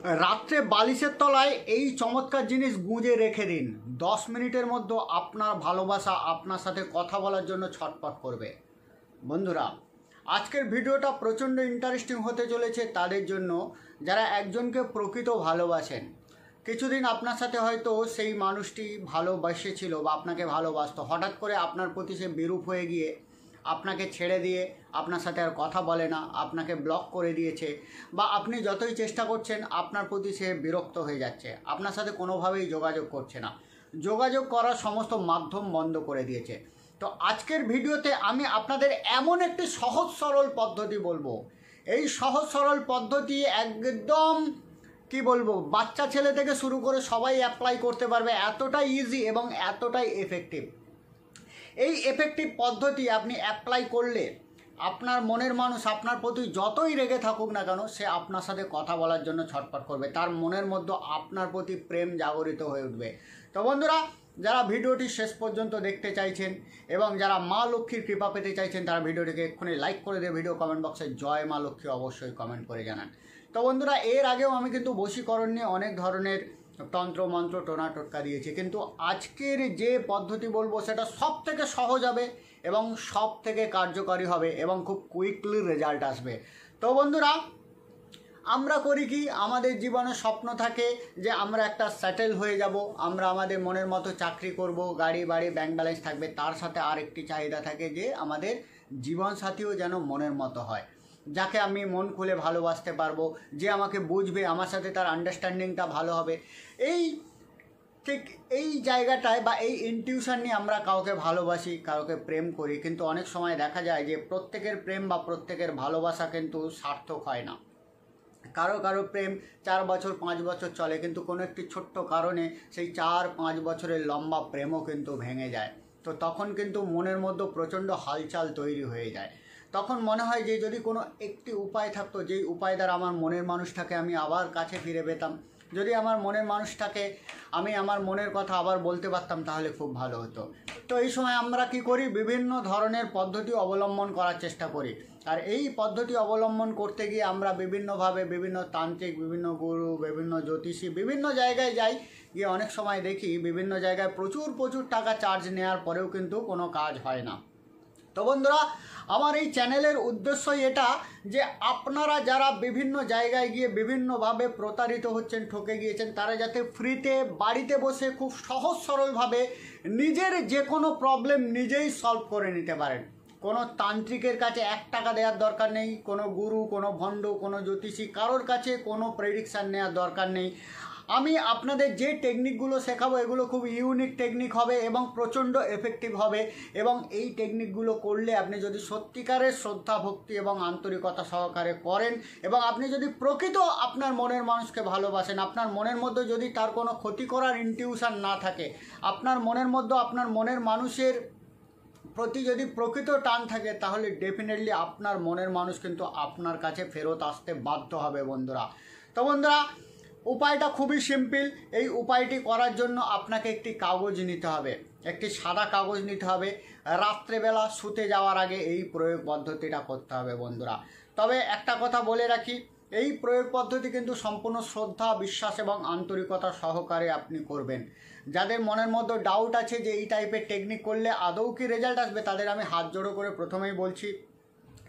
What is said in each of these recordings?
রাত্রে বালিশের তলায় এই চমৎকার জিনিস গুঁজে রেখে দিন। 10 মিনিটের মধ্যে আপনার ভালোবাসা আপনার সাথে কথা বলার জন্য ছটফট করবে। বন্ধুরা, আজকের ভিডিওটা প্রচণ্ড ইন্টারেস্টিং হতে চলেছে তাদের জন্য যারা একজনকে প্রকৃত ভালোবাসেন। কিছুদিন আপনার সাথে হয়তো সেই মানুষটি ভালোবাসেছিল বা আপনাকে ভালোবাসতো, হঠাৎ করে আপনার প্রতি সে বিরূপ হয়ে গিয়ে আপনাকে ছেড়ে দিয়ে আপনার সাথে আর কথা বলে না, আপনাকে ব্লক করে দিয়েছে, বা আপনি যতই চেষ্টা করছেন আপনার প্রতি সে বিরক্ত হয়ে যাচ্ছে, আপনার সাথে কোনোভাবেই যোগাযোগ করছে না, যোগাযোগ করার সমস্ত মাধ্যম বন্ধ করে দিয়েছে। তো আজকের ভিডিওতে আমি আপনাদের এমন একটি সহজ সরল পদ্ধতি বলবো। এই সহজ সরল পদ্ধতি একদম কি বলবো, বাচ্চা ছেলে থেকে শুরু করে সবাই অ্যাপ্লাই করতে পারবে, এতটাই ইজি এবং এতটাই এফেক্টিভ। এই এফেক্টিভ পদ্ধতি আপনি অ্যাপ্লাই করলে আপনার মনের মানুষ আপনার প্রতি যতই রেগে থাকুক না কেন, সে আপনার সাথে কথা বলার জন্য ছটফট করবে, তার মনের মধ্যে আপনার প্রতি প্রেম জাগরিত হয়ে উঠবে। তো বন্ধুরা, যারা ভিডিওটি শেষ পর্যন্ত দেখতে চাইছেন এবং যারা মা লক্ষ্মীর কৃপা পেতে চাইছেন, তারা ভিডিওটিকে এক্ষুনি লাইক করে দিয়ে ভিডিও কমেন্ট বক্সে জয় মা লক্ষ্মী অবশ্যই কমেন্ট করে জানান। তো বন্ধুরা, এর আগেও আমি কিন্তু বশীকরণ নিয়ে অনেক ধরনের তন্ত্র মন্ত্র টোনা টোটকা দিয়েছি, কিন্তু আজকের যে পদ্ধতি বলবো সেটা সব থেকে সহজ হবে এবং সব থেকে কার্যকারী হবে এবং খুব কুইকলি রেজাল্ট আসবে। তো বন্ধুরা, আমরা করি কি, আমাদের জীবনে স্বপ্ন থাকে যে আমরা একটা সেটেল হয়ে যাব, আমরা আমাদের মনের মতো চাকরি করব, গাড়ি বাড়ি ব্যাংক ব্যালেন্স থাকবে, তার সাথে আর একটি চাহিদা থাকে যে আমাদের জীবনসাথীও যেন মনের মতো হয়, যাকে আমি মন খুলে ভালোবাসতে পারবো, যে আমাকে বুঝবে, আমার সাথে তার আন্ডারস্ট্যান্ডিংটা ভালো হবে। ঠিক এই জায়গাটায় বা এই ইনটিউশন নিয়ে আমরা কাউকে ভালোবাসি, কাউকে প্রেম করি, কিন্তু অনেক সময় দেখা যায় যে প্রত্যেকের প্রেম বা প্রত্যেকের ভালোবাসা কিন্তু সার্থক হয় না। কারো কারো প্রেম 4 বছর 5 বছর চলে, কিন্তু কোনো একটি ছোট্ট কারণে সেই 4-5 বছরের লম্বা প্রেমও কিন্তু ভেঙে যায়। তো তখন কিন্তু মনের মধ্যে প্রচণ্ড হালচাল তৈরি হয়ে যায়। তখন মনে হয় যে যদি কোনো একটি উপায় থাকতো, যেই উপায় দ্বারা আমার মনের মানুষটাকে আমি আবার কাছে ফিরে পেতাম, যদি আমার মনের মানুষটাকে আমি আমার মনের কথা আবার বলতে পারতাম, তাহলে খুব ভালো হতো। তো এই সময় আমরা কি করি, বিভিন্ন ধরনের পদ্ধতি অবলম্বন করার চেষ্টা করি। আর এই পদ্ধতি অবলম্বন করতে গিয়ে আমরা বিভিন্নভাবে বিভিন্ন তান্ত্রিক, বিভিন্ন গুরু, বিভিন্ন জ্যোতিষী, বিভিন্ন জায়গায় যাই, গিয়ে অনেক সময় দেখি বিভিন্ন জায়গায় প্রচুর টাকা চার্জ নেওয়ার পরেও কিন্তু কোনো কাজ হয় না। তো বন্ধুরা, আমার এই চ্যানেলের উদ্দেশ্যই এটা যে আপনারা যারা বিভিন্ন জায়গায় গিয়ে বিভিন্নভাবে প্রতারিত হচ্ছেন, ঠকে গিয়েছেন, তারা যাতে ফ্রিতে বাড়িতে বসে খুব সহজ সরলভাবে নিজের যে কোনো প্রবলেম নিজেই সলভ করে নিতে পারেন। কোনো তান্ত্রিকের কাছে 1 টাকা দেওয়ার দরকার নেই, কোনো গুরু, কোনো ভণ্ড, কোনো জ্যোতিষী, কারোর কাছে কোনো প্রেডিকশান নেওয়ার দরকার নেই। আমি আপনাদের যে টেকনিকগুলো শেখাবো এগুলো খুব ইউনিক টেকনিক হবে এবং প্রচণ্ড এফেক্টিভ হবে, এবং এই টেকনিকগুলো করলে আপনি যদি সত্যিকারের শ্রদ্ধা, ভক্তি এবং আন্তরিকতা সহকারে করেন, এবং আপনি যদি প্রকৃত আপনার মনের মানুষকে ভালোবাসেন, আপনার মনের মধ্যে যদি তার কোনো ক্ষতি করার ইনটিউশন না থাকে, আপনার মনের মধ্যে আপনার মনের মানুষের প্রতি যদি প্রকৃত টান থাকে, তাহলে ডেফিনেটলি আপনার মনের মানুষ কিন্তু আপনার কাছে ফেরত আসতে বাধ্য হবে বন্ধুরা। তো বন্ধুরা, উপায়টা খুবই সিম্পল। এই উপায়টি করার জন্য আপনাকে একটি কাগজ নিতে হবে, একটি সাদা কাগজ নিতে হবে। রাত্রেবেলা শুতে যাওয়ার আগে এই প্রয়োগ পদ্ধতিটা করতে হবে বন্ধুরা। তবে একটা কথা বলে রাখি, এই প্রয়োগ পদ্ধতি কিন্তু সম্পূর্ণ শ্রদ্ধা, বিশ্বাস এবং আন্তরিকতা সহকারে আপনি করবেন। যাদের মনের মধ্যে ডাউট আছে যে এই টাইপের টেকনিক করলে আদৌ কি রেজাল্ট আসবে, তাদের আমি হাত জোড়ো করে প্রথমেই বলছি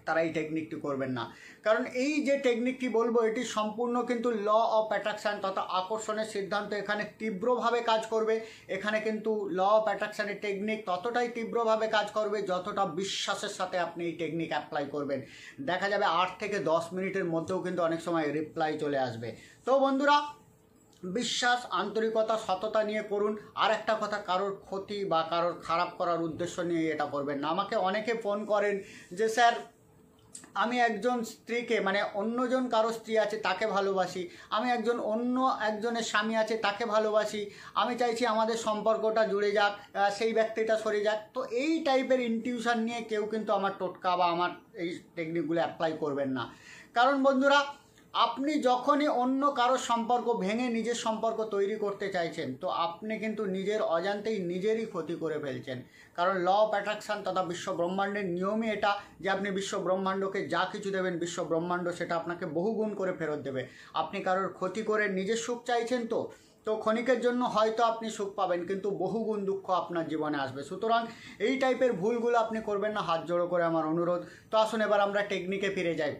তারা এই টেকনিকটি করবেন না। কারণ এই যে টেকনিকটি বলবো, এটি সম্পূর্ণ কিন্তু ল অফ অ্যাট্রাকশান তথা আকর্ষণের সিদ্ধান্ত এখানে তীব্রভাবে কাজ করবে। এখানে কিন্তু ল অফ অ্যাট্রাকশানের টেকনিক ততটাই তীব্রভাবে কাজ করবে যতটা বিশ্বাসের সাথে আপনি এই টেকনিক অ্যাপ্লাই করবেন। দেখা যাবে 8 থেকে 10 মিনিটের মধ্যেও কিন্তু অনেক সময় রিপ্লাই চলে আসবে। তো বন্ধুরা, বিশ্বাস, আন্তরিকতা, সততা নিয়ে করুন। আর একটা কথা, কারোর ক্ষতি বা কারোর খারাপ করার উদ্দেশ্য নিয়ে এটা করবেন না। আমাকে অনেকে ফোন করেন যে স্যার, আমি একজন স্ত্রীকে, মানে অন্যজন কারো স্ত্রী আছে তাকে ভালোবাসি, আমি অন্য একজনের স্বামী আছে তাকে ভালোবাসি, আমি চাইছি আমাদের সম্পর্কটা জুড়ে যাক, সেই ব্যক্তিটা সরে যাক। তো এই টাইপের ইনটিউশন নিয়ে কেউ কিন্তু আমার টোটকা বা আমার এই টেকনিকগুলো অ্যাপ্লাই করবেন না। কারণ বন্ধুরা, আপনি যখনই অন্য কারোর সম্পর্ক ভেঙে নিজের সম্পর্ক তৈরি করতে চাইছেন, তো আপনি কিন্তু নিজের অজান্তেই নিজেরই ক্ষতি করে ফেলছেন। কারণ ল অফ অ্যাট্রাকশান তথা বিশ্ব ব্রহ্মাণ্ডের নিয়মই এটা যে আপনি বিশ্ব ব্রহ্মাণ্ডকে যা কিছু দেবেন, বিশ্ব ব্রহ্মাণ্ড সেটা আপনাকে বহুগুণ করে ফেরত দেবে। আপনি কারোর ক্ষতি করে নিজের সুখ চাইছেন, তো ক্ষণিকের জন্য হয়তো আপনি সুখ পাবেন, কিন্তু বহুগুণ দুঃখ আপনার জীবনে আসবে। সুতরাং এই টাইপের ভুলগুলো আপনি করবেন না, হাত জোড়ো করে আমার অনুরোধ। তো আসুন এবার আমরা টেকনিকে ফিরে যাই।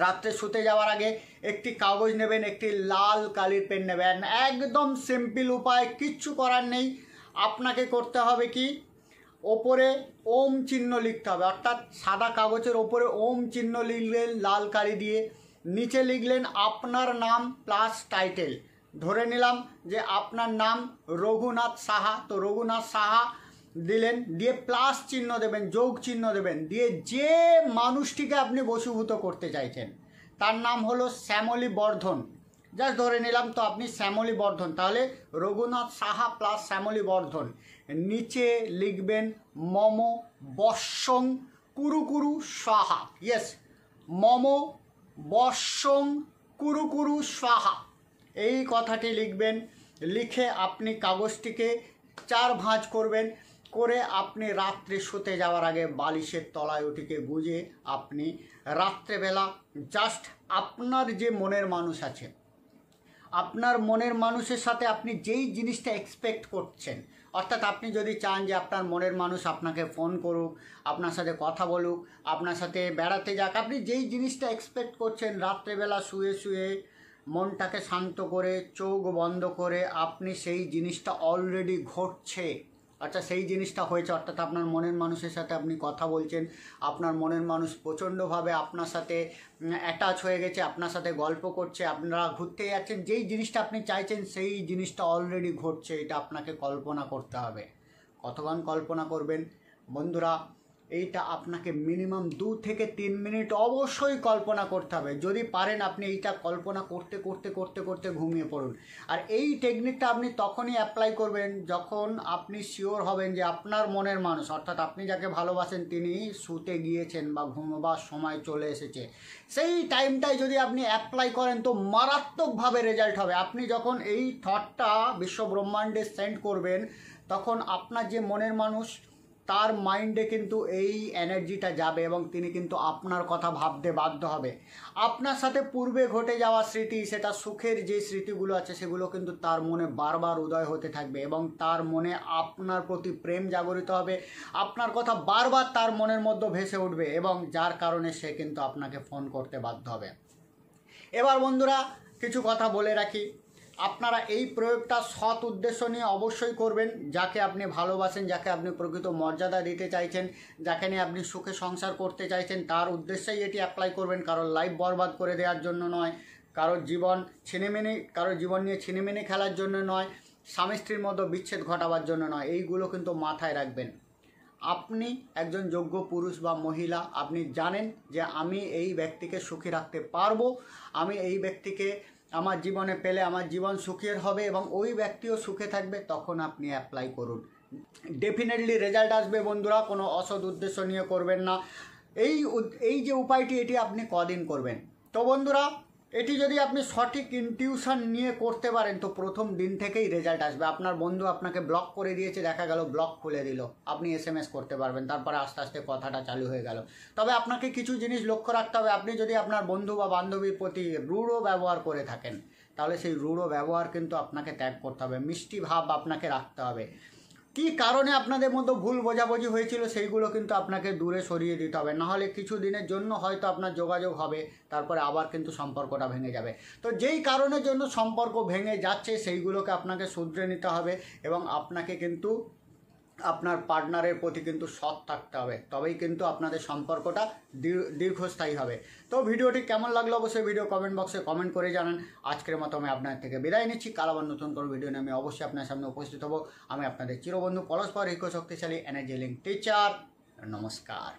রাত্রে শুতে যাওয়ার আগে একটি কাগজ নেবেন, একটি লাল কালির পেন নেবেন। একদম সিম্পল উপায়, কিচ্ছু করার নেই। আপনাকে করতে হবে কি, ওপরে ওম চিহ্ন লিখতে হবে, অর্থাৎ সাদা কাগজের ওপরে ওম চিহ্ন লিখলেন লাল কালি দিয়ে। নিচে লিখলেন আপনার নাম প্লাস টাইটেল। ধরে নিলাম যে আপনার নাম রঘুনাথ সাহা, তো রঘুনাথ সাহা দিলেন, দিয়ে প্লাস চিহ্ন দেবেন, যোগ চিহ্ন দেবেন, দিয়ে যে মানুষটিকে আপনি বশীভূত করতে চাইছেন তার নাম হলো শ্যামলী বর্ধন। জাস্ট ধরে নিলাম, তো আপনি শ্যামলী বর্ধন, তাহলে রঘুনাথ সাহা প্লাস শ্যামলী বর্ধন। নিচে লিখবেন মম বর্ষং কুরু কুরু স্বাহা। ইয়েস, মম বর্ষং কুরু কুরু স্বাহা, এই কথাটি লিখবেন। লিখে আপনি কাগজটিকে 4 ভাঁজ করবেন, করে আপনি রাত্রে শুতে যাওয়ার আগে বালিশের তলায় ওটিকে গুঁজে আপনি রাত্রেবেলা জাস্ট আপনার যে মনের মানুষ আছে, আপনার মনের মানুষের সাথে আপনি যেই জিনিসটা এক্সপেক্ট করছেন, অর্থাৎ আপনি যদি চান যে আপনার মনের মানুষ আপনাকে ফোন করুক, আপনার সাথে কথা বলুক, আপনার সাথে বেড়াতে যাক, আপনি যেই জিনিসটা এক্সপেক্ট করছেন, রাত্রেবেলা শুয়ে শুয়ে মনটাকে শান্ত করে চোখ বন্ধ করে আপনি সেই জিনিসটা অলরেডি ঘটছে, আচ্ছা সেই জিনিসটা হয়েছে, অর্থাৎ আপনার মনের মানুষের সাথে আপনি কথা বলছেন, আপনার মনের মানুষ প্রচণ্ডভাবে আপনার সাথে অ্যাটাচ হয়ে গেছে, আপনার সাথে গল্প করছে, আপনারা ঘুরতে যাচ্ছেন, যেই জিনিসটা আপনি চাইছেন সেই জিনিসটা অলরেডি ঘটছে। এটা আপনাকে কল্পনা করতে হবে। কতক্ষণ কল্পনা করবেন বন্ধুরা? এইটা আপনাকে মিনিমাম 2 থেকে 3 মিনিট অবশ্যই কল্পনা করতে হবে। যদি পারেন আপনি এইটা কল্পনা করতে করতে করতে করতে ঘুমিয়ে পড়ুন। আর এই টেকনিকটা আপনি তখনই অ্যাপ্লাই করবেন যখন আপনি শিওর হবেন যে আপনার মনের মানুষ, অর্থাৎ আপনি যাকে ভালোবাসেন তিনি শুতে গিয়েছেন বা ঘুমোবার সময় চলে এসেছে। সেই টাইমটায় যদি আপনি অ্যাপ্লাই করেন তো মারাত্মকভাবে রেজাল্ট হবে। আপনি যখন এই থটটা বিশ্ব ব্রহ্মাণ্ডে সেন্ড করবেন, তখন আপনার যে মনের মানুষ তার মাইন্ডে কিন্তু এই এনার্জিটা যাবে এবং তিনি কিন্তু আপনার কথা ভাবতে বাধ্য হবে। আপনার সাথে পূর্বে ঘটে যাওয়া স্মৃতি, সেটা সুখের যে স্মৃতিগুলো আছে সেগুলো কিন্তু তার মনে বারবার উদয় হতে থাকবে এবং তার মনে আপনার প্রতি প্রেম জাগরিত হবে। আপনার কথা বারবার তার মনের মধ্যে ভেসে উঠবে এবং যার কারণে সে কিন্তু আপনাকে ফোন করতে বাধ্য হবে। এবার বন্ধুরা কিছু কথা বলে রাখি, আপনারা এই প্রয়োগটা সৎ উদ্দেশ্য নিয়ে অবশ্যই করবেন। যাকে আপনি ভালোবাসেন, যাকে আপনি প্রকৃত মর্যাদা দিতে চাইছেন, যাকে নিয়ে আপনি সুখে সংসার করতে চাইছেন, তার উদ্দেশ্যেই এটি অ্যাপ্লাই করবেন। কারোর লাইফ বরবাদ করে দেওয়ার জন্য নয়, কারোর জীবন নিয়ে ছিনিমিনি খেলার জন্য নয়, স্বামী স্ত্রীর মধ্যে বিচ্ছেদ ঘটাবার জন্য নয়। এইগুলো কিন্তু মাথায় রাখবেন। আপনি একজন যোগ্য পুরুষ বা মহিলা, আপনি জানেন যে আমি এই ব্যক্তিকে সুখী রাখতে পারবো, আমি এই ব্যক্তিকে আমার জীবনে পেলে আমার জীবন সুখের হবে এবং ওই ব্যক্তিও সুখে থাকবে, তখন আপনি অ্যাপ্লাই করুন। ডেফিনেটলি রেজাল্ট আসবে বন্ধুরা, কোনো অসৎ উদ্দেশ্য নিয়ে করবেন না। এই যে উপায়টি, এটি আপনি কদিন করবেন? তো বন্ধুরা, এটি যদি আপনি সঠিক ইনটিউশন নিয়ে করতে পারেন তো প্রথম দিন থেকেই রেজাল্ট আসবে। আপনার বন্ধু আপনাকে ব্লক করে দিয়েছে, দেখা গেল ব্লক খুলে দিল, আপনি SMS করতে পারবেন, তারপরে আস্তে আস্তে কথাটা চালু হয়ে গেল। তবে আপনাকে কিছু জিনিস লক্ষ্য রাখতে হবে। আপনি যদি আপনার বন্ধু বা বান্ধবীর প্রতি রূঢ় ব্যবহার করে থাকেন, তাহলে সেই রূঢ় ব্যবহার কিন্তু আপনাকে ত্যাগ করতে হবে, মিষ্টি ভাব আপনাকে রাখতে হবে। কী কারণে আপনাদের মধ্যে ভুল বোঝাবুঝি হয়েছিল সেইগুলো কিন্তু আপনাকে দূরে সরিয়ে দিতে হবে, নাহলে কিছু দিনের জন্য হয়তো আপনার যোগাযোগ হবে, তারপরে আবার কিন্তু সম্পর্কটা ভেঙে যাবে। তো যেই কারণের জন্য সম্পর্ক ভেঙে যাচ্ছে সেইগুলোকে আপনাকে শুধরে নিতে হবে এবং আপনাকে কিন্তু আপনার পার্টনারের প্রতি কিন্তু সৎ থাকতে হবে, তবেই কিন্তু আপনাদের সম্পর্কটা দীর্ঘস্থায়ী হবে। তো ভিডিওটি কেমন লাগলো অবশ্যই ভিডিও কমেন্ট বক্সে কমেন্ট করে জানান। আজকের মতো আমি আপনার থেকে বিদায় নিচ্ছি। কাল আবার নতুন কোনো ভিডিও নিয়ে আমি অবশ্যই আপনার সামনে উপস্থিত হব। আমি আপনাদের চিরবন্ধু পরস্পর শক্তিশালী এনার্জি লিঙ্ক টিচার। নমস্কার।